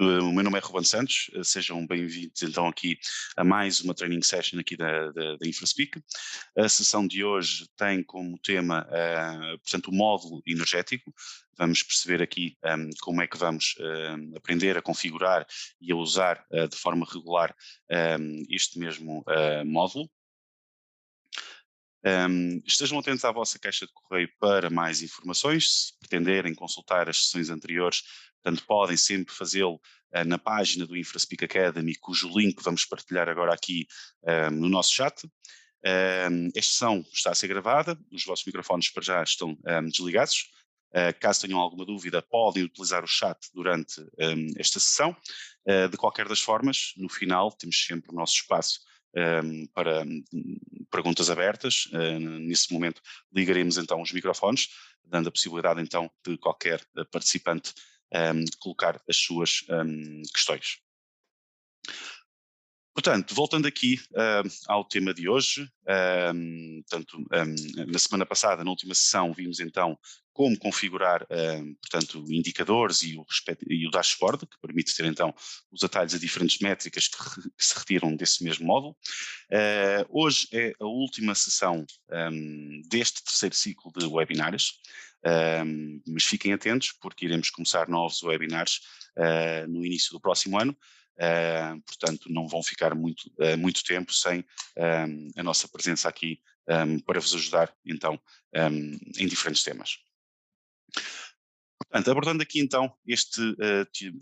O meu nome é Ruben Santos, sejam bem-vindos então aqui a mais uma training session aqui da InfraSpeak. A sessão de hoje tem como tema, portanto, o módulo energético. Vamos perceber aqui como é que vamos aprender a configurar e a usar de forma regular este mesmo módulo. Estejam atentos à vossa caixa de correio para mais informações. Se pretenderem consultar as sessões anteriores, portanto, podem sempre fazê-lo na página do InfraSpeak Academy, cujo link vamos partilhar agora aqui no nosso chat. Esta sessão está a ser gravada, os vossos microfones para já estão desligados. Caso tenham alguma dúvida, podem utilizar o chat durante esta sessão. De qualquer das formas, no final temos sempre o nosso espaço para perguntas abertas. Nesse momento ligaremos então os microfones, dando a possibilidade então de qualquer participante colocar as suas questões. Portanto, voltando aqui ao tema de hoje, na semana passada, na última sessão, vimos então como configurar, portanto, indicadores e o dashboard, que permite ter então os atalhos a diferentes métricas que se retiram desse mesmo módulo. Hoje é a última sessão deste terceiro ciclo de webinars, mas fiquem atentos porque iremos começar novos webinars no início do próximo ano. Portanto, não vão ficar muito tempo sem a nossa presença aqui para vos ajudar, então, em diferentes temas. Portanto, abordando aqui então este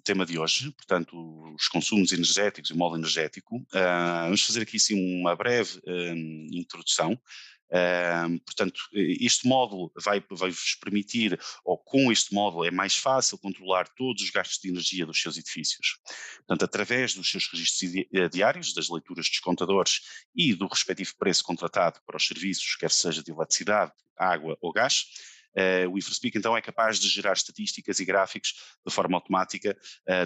tema de hoje, portanto, os consumos energéticos e o módulo energético, vamos fazer aqui sim uma breve introdução. Portanto, este módulo vai-vos permitir, ou com este módulo é mais fácil controlar todos os gastos de energia dos seus edifícios. Portanto, através dos seus registros diários, das leituras dos contadores e do respectivo preço contratado para os serviços, quer seja de eletricidade, água ou gás, o InfraSpeak então é capaz de gerar estatísticas e gráficos de forma automática,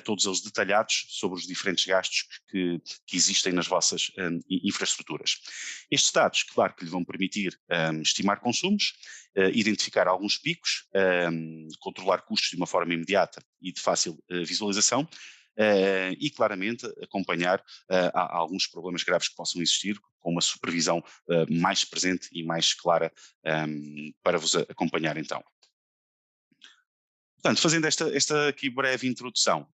todos eles detalhados sobre os diferentes gastos que existem nas vossas infraestruturas. Estes dados, claro que lhe vão permitir estimar consumos, identificar alguns picos, controlar custos de uma forma imediata e de fácil visualização, e claramente acompanhar alguns problemas graves que possam existir, com uma supervisão mais presente e mais clara para vos acompanhar então. Portanto, fazendo esta aqui breve introdução,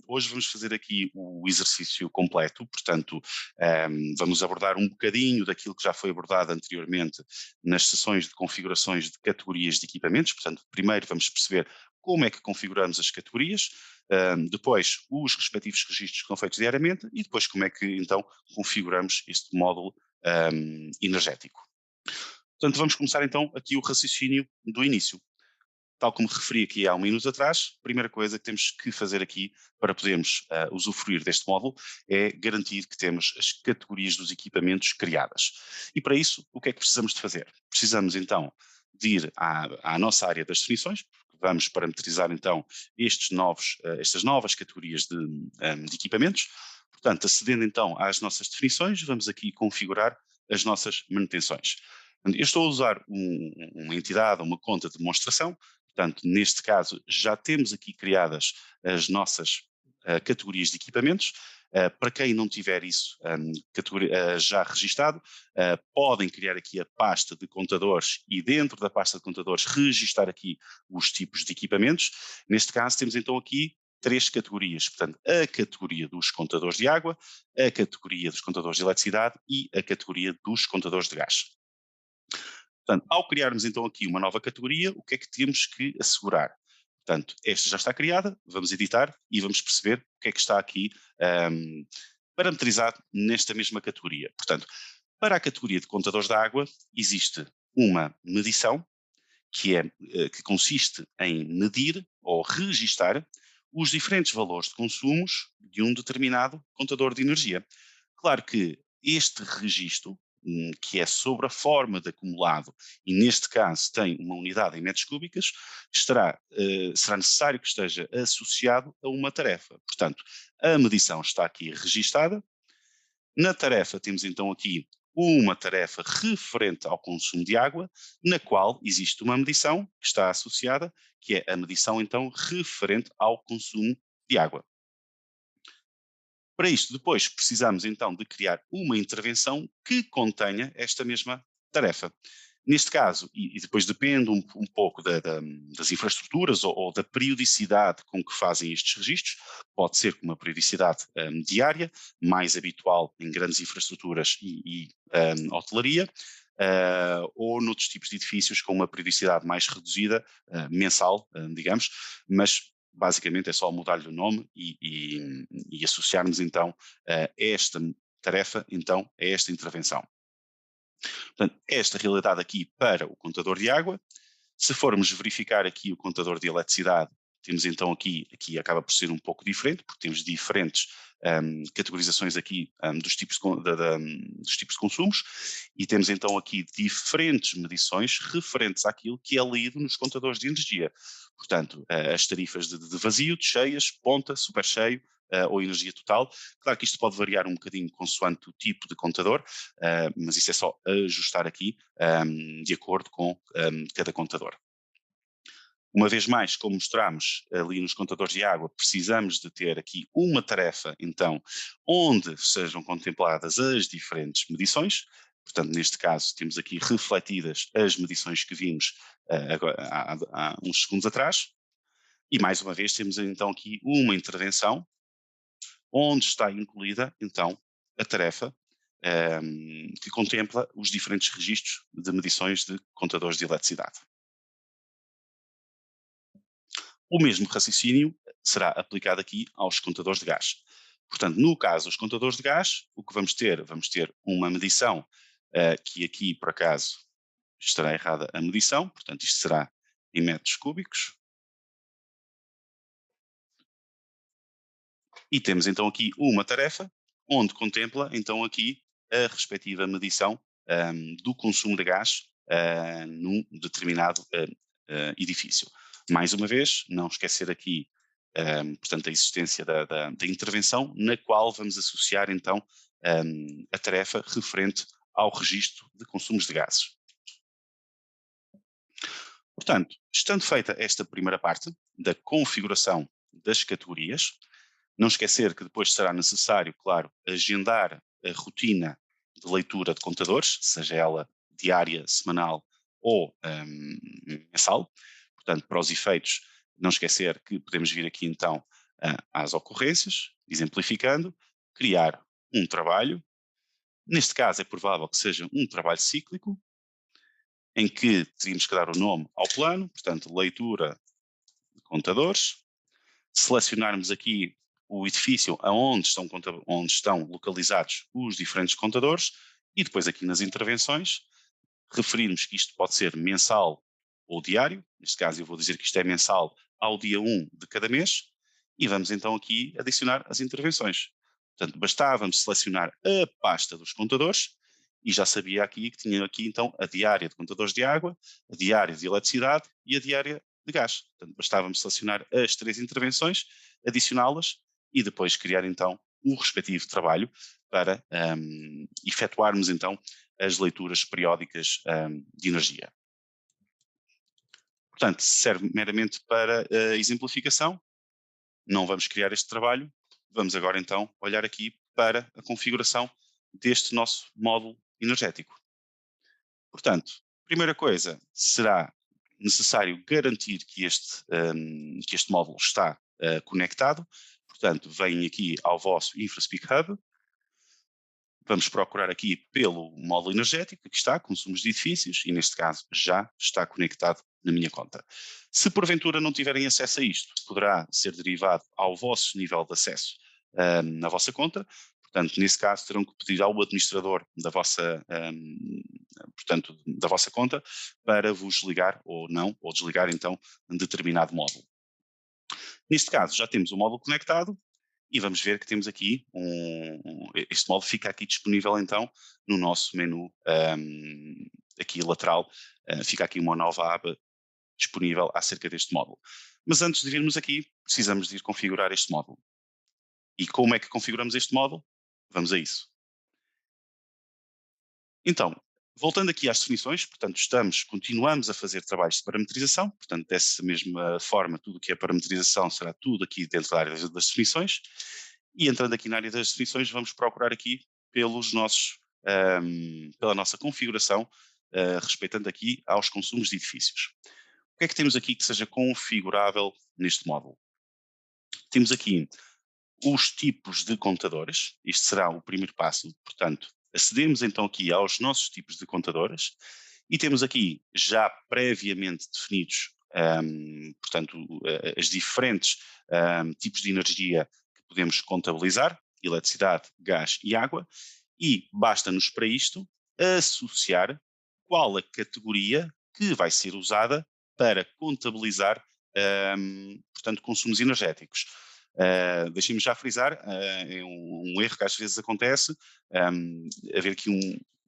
hoje vamos fazer aqui o exercício completo, portanto, vamos abordar um bocadinho daquilo que já foi abordado anteriormente nas sessões de configurações de categorias de equipamentos. Portanto, primeiro vamos perceber como é que configuramos as categorias, depois os respectivos registros que são feitos diariamente e depois como é que então configuramos este módulo energético. Portanto, vamos começar então aqui o raciocínio do início. Tal como referi aqui há um minuto atrás, a primeira coisa que temos que fazer aqui para podermos usufruir deste módulo é garantir que temos as categorias dos equipamentos criadas. E para isso, o que é que precisamos de fazer? Precisamos então de ir à nossa área das definições, porque vamos parametrizar então estas novas categorias de equipamentos. Portanto, acedendo então às nossas definições, vamos aqui configurar as nossas manutenções. Eu estou a usar uma entidade, uma conta de demonstração. Portanto, neste caso, já temos aqui criadas as nossas categorias de equipamentos. Para quem não tiver isso já registado, podem criar aqui a pasta de contadores e dentro da pasta de contadores registar aqui os tipos de equipamentos. Neste caso, temos então aqui três categorias. Portanto, a categoria dos contadores de água, a categoria dos contadores de eletricidade e a categoria dos contadores de gás. Portanto, ao criarmos então aqui uma nova categoria, o que é que temos que assegurar? Portanto, esta já está criada, vamos editar e vamos perceber o que é que está aqui parametrizado nesta mesma categoria. Portanto, para a categoria de contadores de água, existe uma medição que consiste em medir ou registar os diferentes valores de consumos de um determinado contador de energia. Claro que este registro, que é sobre a forma de acumulado, e neste caso tem uma unidade em metros cúbicos, será necessário que esteja associado a uma tarefa. Portanto, a medição está aqui registada. Na tarefa temos então aqui uma tarefa referente ao consumo de água, na qual existe uma medição que está associada, que é a medição então referente ao consumo de água. Para isto, depois precisamos então de criar uma intervenção que contenha esta mesma tarefa. Neste caso, e depois depende um pouco das infraestruturas ou da periodicidade com que fazem estes registros, pode ser com uma periodicidade diária, mais habitual em grandes infraestruturas e hotelaria, ou noutros tipos de edifícios com uma periodicidade mais reduzida, mensal, digamos, mas basicamente é só mudar-lhe o nome e associarmos então esta tarefa então a esta intervenção. Portanto, esta realidade aqui para o contador de água. Se formos verificar aqui o contador de eletricidade, temos então aqui acaba por ser um pouco diferente, porque temos diferentes categorizações aqui dos tipos de consumos, e temos então aqui diferentes medições referentes àquilo que é lido nos contadores de energia. Portanto, as tarifas de vazio, de cheias, ponta, super cheio, ou energia total. Claro que isto pode variar um bocadinho consoante o tipo de contador, mas isso é só ajustar aqui de acordo com cada contador. Uma vez mais, como mostramos ali nos contadores de água, precisamos de ter aqui uma tarefa, então, onde sejam contempladas as diferentes medições. Portanto, neste caso, temos aqui refletidas as medições que vimos há uns segundos atrás. E, mais uma vez, temos então aqui uma intervenção onde está incluída, então, a tarefa que contempla os diferentes registros de medições de contadores de eletricidade. O mesmo raciocínio será aplicado aqui aos contadores de gás. Portanto, no caso dos contadores de gás, o que vamos ter uma medição que aqui, por acaso, estará errada a medição, portanto, isto será em metros cúbicos. E temos então aqui uma tarefa onde contempla então aqui a respectiva medição do consumo de gás num determinado edifício. Mais uma vez, não esquecer aqui, portanto, a existência da intervenção, na qual vamos associar então a tarefa referente ao registro de consumos de gases. Portanto, estando feita esta primeira parte da configuração das categorias, não esquecer que depois será necessário, claro, agendar a rotina de leitura de contadores, seja ela diária, semanal ou mensal. Portanto, para os efeitos, não esquecer que podemos vir aqui então às ocorrências, exemplificando, criar um trabalho. Neste caso é provável que seja um trabalho cíclico, em que teríamos que dar o nome ao plano, portanto, leitura de contadores, selecionarmos aqui o edifício onde estão localizados os diferentes contadores e depois aqui nas intervenções referirmos que isto pode ser mensal ou diário, neste caso eu vou dizer que isto é mensal ao dia 1 de cada mês e vamos então aqui adicionar as intervenções. Portanto, bastava-me selecionar a pasta dos contadores e já sabia aqui que tinha aqui então a diária de contadores de água, a diária de eletricidade e a diária de gás. Portanto, bastava-me selecionar as 3 intervenções, adicioná-las e depois criar então o respectivo trabalho para efetuarmos então as leituras periódicas de energia. Portanto, serve meramente para exemplificação, não vamos criar este trabalho, vamos agora então olhar aqui para a configuração deste nosso módulo energético. Portanto, primeira coisa, será necessário garantir que este módulo está conectado, portanto, vem aqui ao vosso InfraSpeak Hub, vamos procurar aqui pelo módulo energético, que está, consumos de edifícios, e neste caso já está conectado na minha conta. Se porventura não tiverem acesso a isto, poderá ser derivado ao vosso nível de acesso na vossa conta. Portanto, nesse caso, terão que pedir ao administrador da vossa conta para vos ligar ou não, ou desligar então um determinado módulo. Neste caso, já temos o módulo conectado e vamos ver que temos aqui este módulo fica aqui disponível então no nosso menu aqui lateral, fica aqui uma nova aba disponível acerca deste módulo. Mas antes de virmos aqui, precisamos de ir configurar este módulo. E como é que configuramos este módulo? Vamos a isso. Então, voltando aqui às definições, portanto, continuamos a fazer trabalhos de parametrização, portanto, dessa mesma forma, tudo o que é parametrização será tudo aqui dentro da área das definições, E entrando aqui na área das definições, vamos procurar aqui pela nossa configuração, respeitando aqui aos consumos de edifícios. O que é que temos aqui que seja configurável neste módulo? Temos aqui os tipos de contadores, isto será o primeiro passo, portanto, acedemos então aqui aos nossos tipos de contadores e temos aqui já previamente definidos, portanto, as diferentes tipos de energia que podemos contabilizar, eletricidade, gás e água, e basta-nos para isto associar qual a categoria que vai ser usada para contabilizar, portanto, consumos energéticos. Deixem-me já frisar, é um erro que às vezes acontece, haver aqui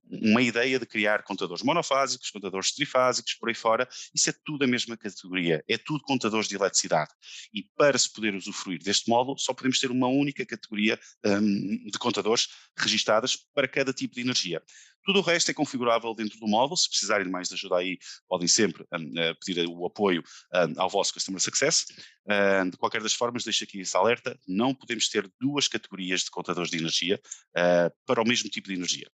uma ideia de criar contadores monofásicos, contadores trifásicos, por aí fora, isso é tudo a mesma categoria, é tudo contadores de eletricidade. E para se poder usufruir deste módulo, só podemos ter uma única categoria de contadores registadas para cada tipo de energia. Tudo o resto é configurável dentro do módulo, se precisarem de mais ajuda aí, podem sempre pedir o apoio ao vosso Customer Success. De qualquer das formas, deixo aqui esse alerta, não podemos ter duas categorias de contadores de energia para o mesmo tipo de energia.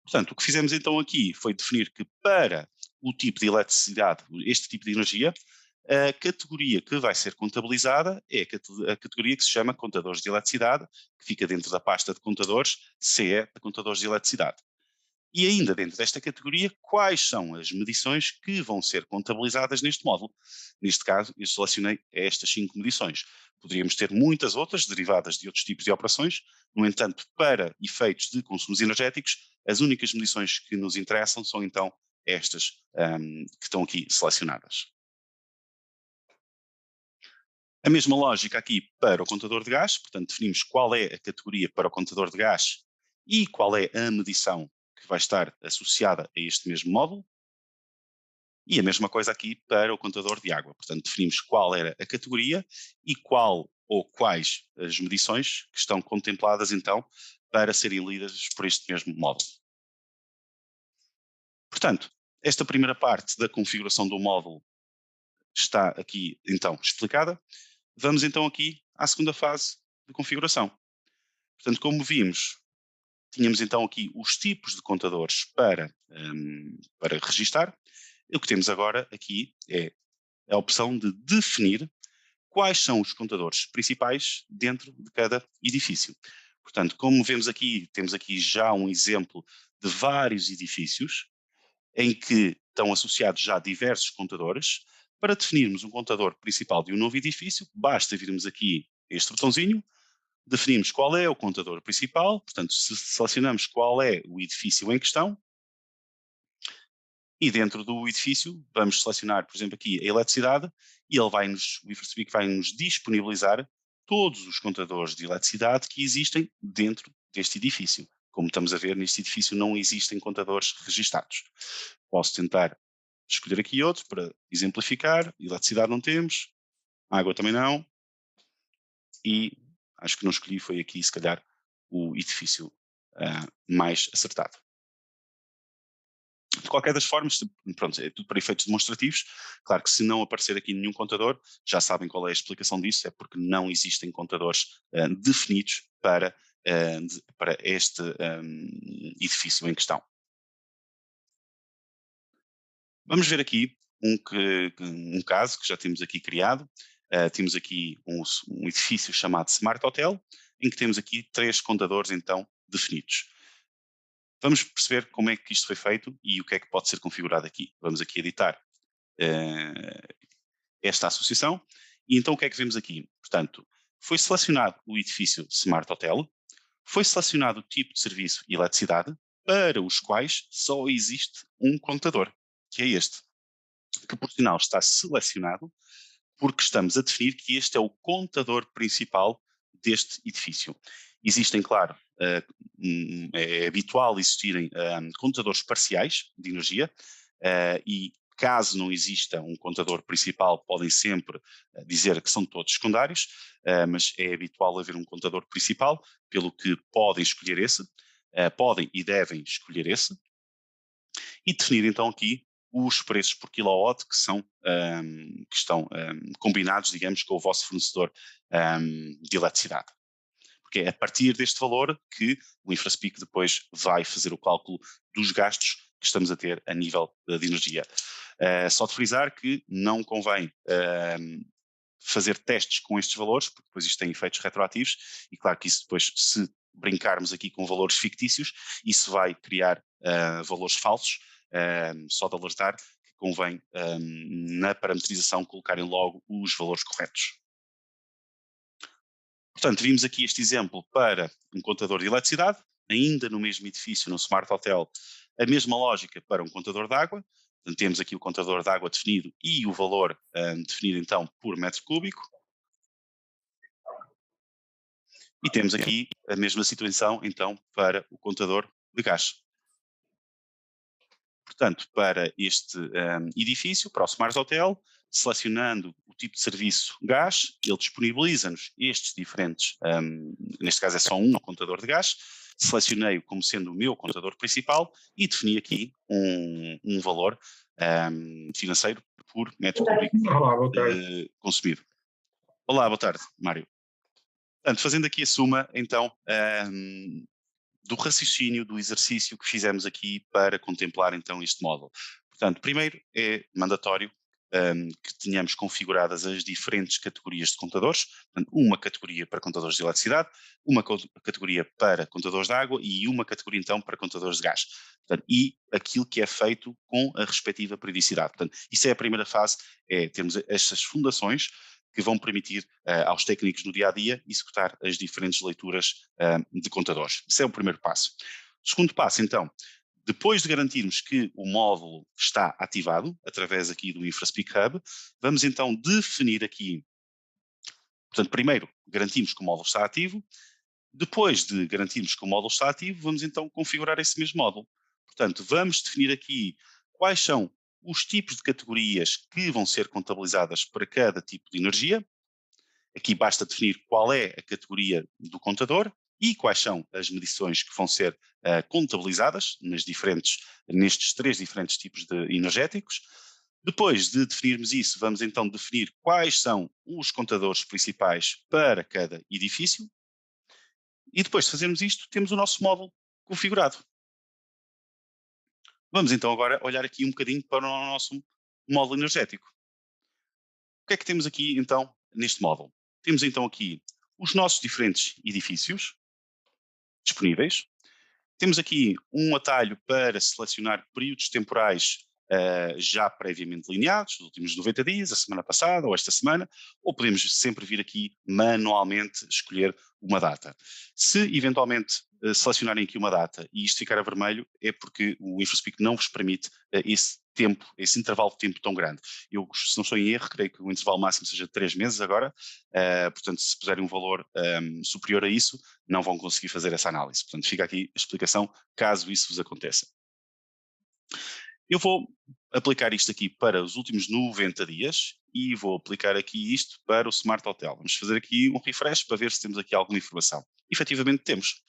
Portanto, o que fizemos então aqui foi definir que para o tipo de eletricidade, este tipo de energia, a categoria que vai ser contabilizada é a categoria que se chama contadores de eletricidade, que fica dentro da pasta de contadores, CE de contadores de eletricidade. E ainda dentro desta categoria, quais são as medições que vão ser contabilizadas neste módulo? Neste caso, eu selecionei estas 5 medições. Poderíamos ter muitas outras derivadas de outros tipos de operações, no entanto, para efeitos de consumos energéticos, as únicas medições que nos interessam são então estas que estão aqui selecionadas. A mesma lógica aqui para o contador de gás, portanto, definimos qual é a categoria para o contador de gás e qual é a medição que vai estar associada a este mesmo módulo. E a mesma coisa aqui para o contador de água. Portanto, definimos qual era a categoria e qual ou quais as medições que estão contempladas então para serem lidas por este mesmo módulo. Portanto, esta primeira parte da configuração do módulo está aqui então explicada. Vamos então aqui à segunda fase de configuração. Portanto, como vimos, tínhamos então aqui os tipos de contadores para registar. E o que temos agora aqui é a opção de definir quais são os contadores principais dentro de cada edifício. Portanto, como vemos aqui, temos aqui já um exemplo de vários edifícios em que estão associados já diversos contadores. Para definirmos um contador principal de um novo edifício, basta virmos aqui este botãozinho, definimos qual é o contador principal, portanto, se selecionamos qual é o edifício em questão, e dentro do edifício vamos selecionar, por exemplo, aqui a eletricidade, e ele o IFRSpeak vai nos disponibilizar todos os contadores de eletricidade que existem dentro deste edifício. Como estamos a ver, neste edifício não existem contadores registados. Posso tentar escolher aqui outro para exemplificar. Eletricidade não temos, água também não, e acho que não escolhi, foi aqui se calhar o edifício mais acertado. De qualquer das formas, pronto, é tudo para efeitos demonstrativos. Claro que se não aparecer aqui nenhum contador, já sabem qual é a explicação disso, é porque não existem contadores definidos para este edifício em questão. Vamos ver aqui um caso que já temos aqui criado. Temos aqui um edifício chamado Smart Hotel, em que temos aqui 3 contadores então definidos. Vamos perceber como é que isto foi feito e o que é que pode ser configurado aqui. Vamos aqui editar esta associação e então o que é que vemos aqui? Portanto, foi selecionado o edifício Smart Hotel, foi selecionado o tipo de serviço e eletricidade para os quais só existe um contador, que é este, que por sinal está selecionado porque estamos a definir que este é o contador principal deste edifício. Existem, claro, é habitual existirem contadores parciais de energia e caso não exista um contador principal, podem sempre dizer que são todos secundários, mas é habitual haver um contador principal, pelo que podem escolher esse, podem e devem escolher esse, e definir então aqui os preços por quilowatt que estão combinados, digamos, com o vosso fornecedor de eletricidade. Porque é a partir deste valor que o InfraSpeak depois vai fazer o cálculo dos gastos que estamos a ter a nível de energia. Só de frisar que não convém fazer testes com estes valores, porque depois isto tem efeitos retroativos, e claro que isso depois, se brincarmos aqui com valores fictícios, isso vai criar valores falsos, só de alertar que convém na parametrização colocarem logo os valores corretos. Portanto, vimos aqui este exemplo para um contador de eletricidade, ainda no mesmo edifício, no Smart Hotel, a mesma lógica para um contador de água. Portanto, temos aqui o contador de água definido e o valor definido então por metro cúbico. E temos aqui a mesma situação então para o contador de gás. Portanto, para este edifício, para o Smart Hotel, selecionando o tipo de serviço gás, ele disponibiliza-nos estes diferentes, neste caso é só um contador de gás, selecionei-o como sendo o meu contador principal e defini aqui um valor financeiro por metro cúbico consumido. Olá, boa tarde, Mário. Portanto, fazendo aqui a suma, então, do raciocínio, do exercício que fizemos aqui para contemplar então este módulo. Portanto, primeiro é mandatório que tenhamos configuradas as diferentes categorias de contadores, portanto, uma categoria para contadores de eletricidade, uma categoria para contadores de água e uma categoria então para contadores de gás. Portanto, e aquilo que é feito com a respectiva periodicidade. Portanto, isso é a primeira fase, é termos estas fundações que vão permitir aos técnicos no dia-a-dia executar as diferentes leituras de contadores. Esse é o primeiro passo. O segundo passo, então, depois de garantirmos que o módulo está ativado, através aqui do InfraSpeak Hub, vamos então definir aqui, portanto, primeiro garantimos que o módulo está ativo, depois de garantirmos que o módulo está ativo, vamos então configurar esse mesmo módulo. Portanto, vamos definir aqui quais são os tipos de categorias que vão ser contabilizadas para cada tipo de energia. Aqui basta definir qual é a categoria do contador e quais são as medições que vão ser contabilizadas nestes 3 diferentes tipos de energéticos. Depois de definirmos isso, vamos então definir quais são os contadores principais para cada edifício. E depois de fazermos isto, temos o nosso módulo configurado. Vamos então agora olhar aqui um bocadinho para o nosso módulo energético. O que é que temos aqui então neste módulo? Temos então aqui os nossos diferentes edifícios disponíveis. Temos aqui um atalho para selecionar períodos temporais já previamente delineados, os últimos 90 dias, a semana passada ou esta semana, ou podemos sempre vir aqui manualmente escolher uma data. Se eventualmente selecionarem aqui uma data e isto ficar a vermelho, é porque o InfraSpeak não vos permite esse tempo, esse intervalo de tempo tão grande. Eu, se não estou em erro, creio que o intervalo máximo seja de 3 meses agora, portanto, se puserem um valor superior a isso, não vão conseguir fazer essa análise. Portanto, fica aqui a explicação, caso isso vos aconteça. Eu vou aplicar isto aqui para os últimos 90 dias e vou aplicar aqui isto para o Smart Hotel. Vamos fazer aqui um refresh para ver se temos aqui alguma informação. Efetivamente temos.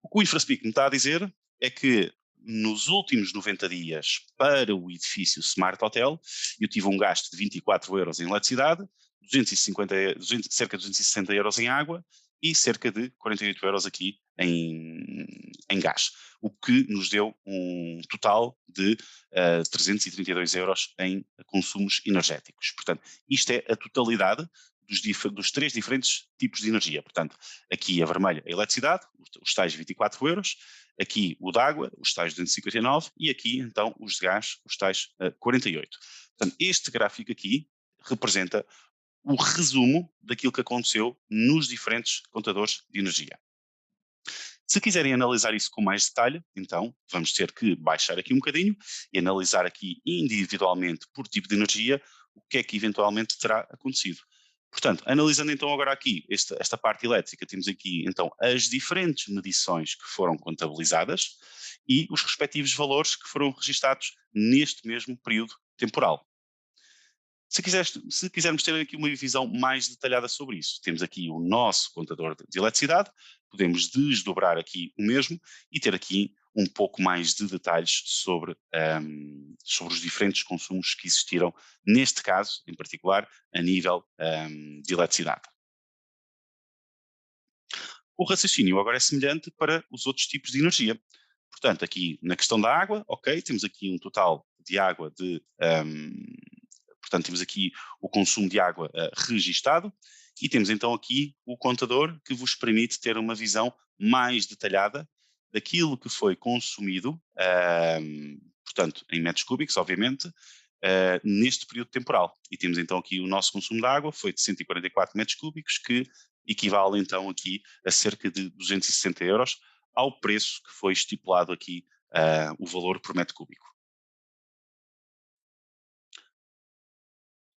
O que o InfraSpeak me está a dizer é que nos últimos 90 dias para o edifício Smart Hotel eu tive um gasto de 24 euros em eletricidade, cerca de 260 euros em água e cerca de 48 euros aqui em gás, o que nos deu um total de 332 euros em consumos energéticos. Portanto, isto é a totalidade dos 3 diferentes tipos de energia. Portanto, aqui a vermelha, a eletricidade, os tais 24 euros, aqui o de água, os tais 259 e aqui então os de gás, os tais 48. Portanto, este gráfico aqui representa o resumo daquilo que aconteceu nos diferentes contadores de energia. Se quiserem analisar isso com mais detalhe, então vamos ter que baixar aqui um bocadinho e analisar aqui individualmente por tipo de energia o que é que eventualmente terá acontecido. Portanto, analisando então agora aqui esta parte elétrica, temos aqui então as diferentes medições que foram contabilizadas e os respectivos valores que foram registados neste mesmo período temporal. Se quisermos ter aqui uma visão mais detalhada sobre isso, temos aqui o nosso contador de eletricidade, podemos desdobrar aqui o mesmo e ter aqui um pouco mais de detalhes sobre os diferentes consumos que existiram, neste caso, em particular, a nível de eletricidade. O raciocínio agora é semelhante para os outros tipos de energia. Portanto, aqui na questão da água, ok, temos aqui um total de água portanto, temos aqui o consumo de água registado e temos então aqui o contador que vos permite ter uma visão mais detalhada daquilo que foi consumido, portanto, em metros cúbicos, obviamente, neste período temporal. E temos então aqui o nosso consumo de água, foi de 144 metros cúbicos, que equivale então aqui a cerca de 260 euros ao preço que foi estipulado aqui, o valor por metro cúbico.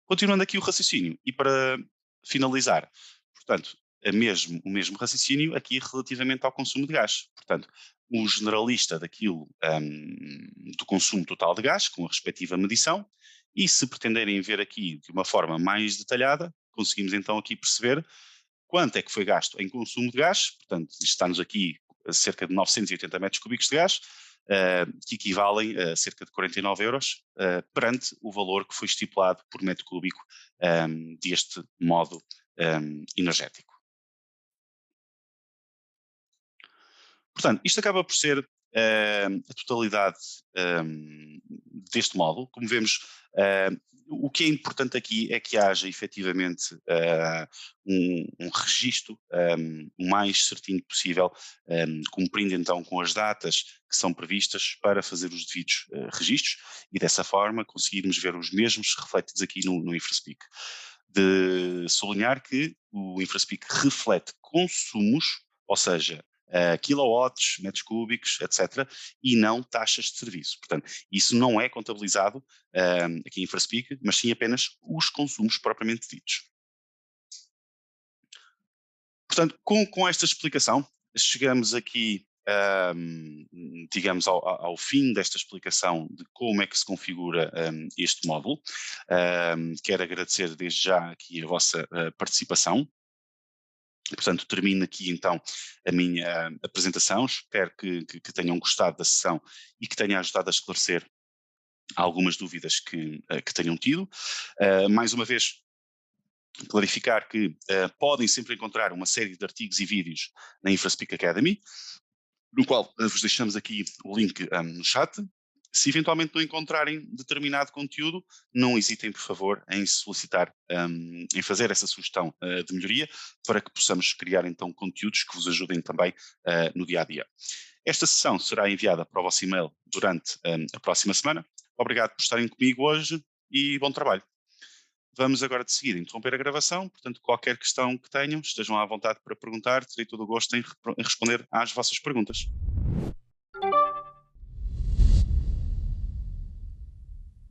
Continuando aqui o raciocínio, e para finalizar, portanto, o mesmo raciocínio aqui relativamente ao consumo de gás. Portanto, o generalista daquilo, do consumo total de gás, com a respectiva medição, e se pretenderem ver aqui de uma forma mais detalhada, conseguimos então aqui perceber quanto é que foi gasto em consumo de gás, portanto, isto está-nos aqui a cerca de 980 metros cúbicos de gás, que equivalem a cerca de 49 euros, perante o valor que foi estipulado por metro cúbico deste modo energético. Portanto, isto acaba por ser a totalidade deste módulo. Como vemos, o que é importante aqui é que haja efetivamente um registro o mais certinho possível, cumprindo então com as datas que são previstas para fazer os devidos registros e dessa forma conseguirmos ver os mesmos refletidos aqui no InfraSpeak. De sublinhar que o InfraSpeak reflete consumos, ou seja, quilowatts, metros cúbicos, etc., e não taxas de serviço. Portanto, isso não é contabilizado aqui em InfraSpeak, mas sim apenas os consumos propriamente ditos. Portanto, com esta explicação, chegamos aqui, digamos, ao fim desta explicação de como é que se configura este módulo. Quero agradecer desde já aqui a vossa participação. Portanto, termino aqui então a minha apresentação. Espero que tenham gostado da sessão e que tenha ajudado a esclarecer algumas dúvidas que tenham tido. Mais uma vez, clarificar que podem sempre encontrar uma série de artigos e vídeos na InfraSpeak Academy, no qual vos deixamos aqui o link no chat. Se eventualmente não encontrarem determinado conteúdo, não hesitem, por favor, em solicitar, em fazer essa sugestão de melhoria, para que possamos criar então conteúdos que vos ajudem também no dia a dia. Esta sessão será enviada para o vosso e-mail durante a próxima semana. Obrigado por estarem comigo hoje e bom trabalho. Vamos agora de seguida interromper a gravação, portanto, qualquer questão que tenham, estejam à vontade para perguntar, terei todo o gosto em responder às vossas perguntas.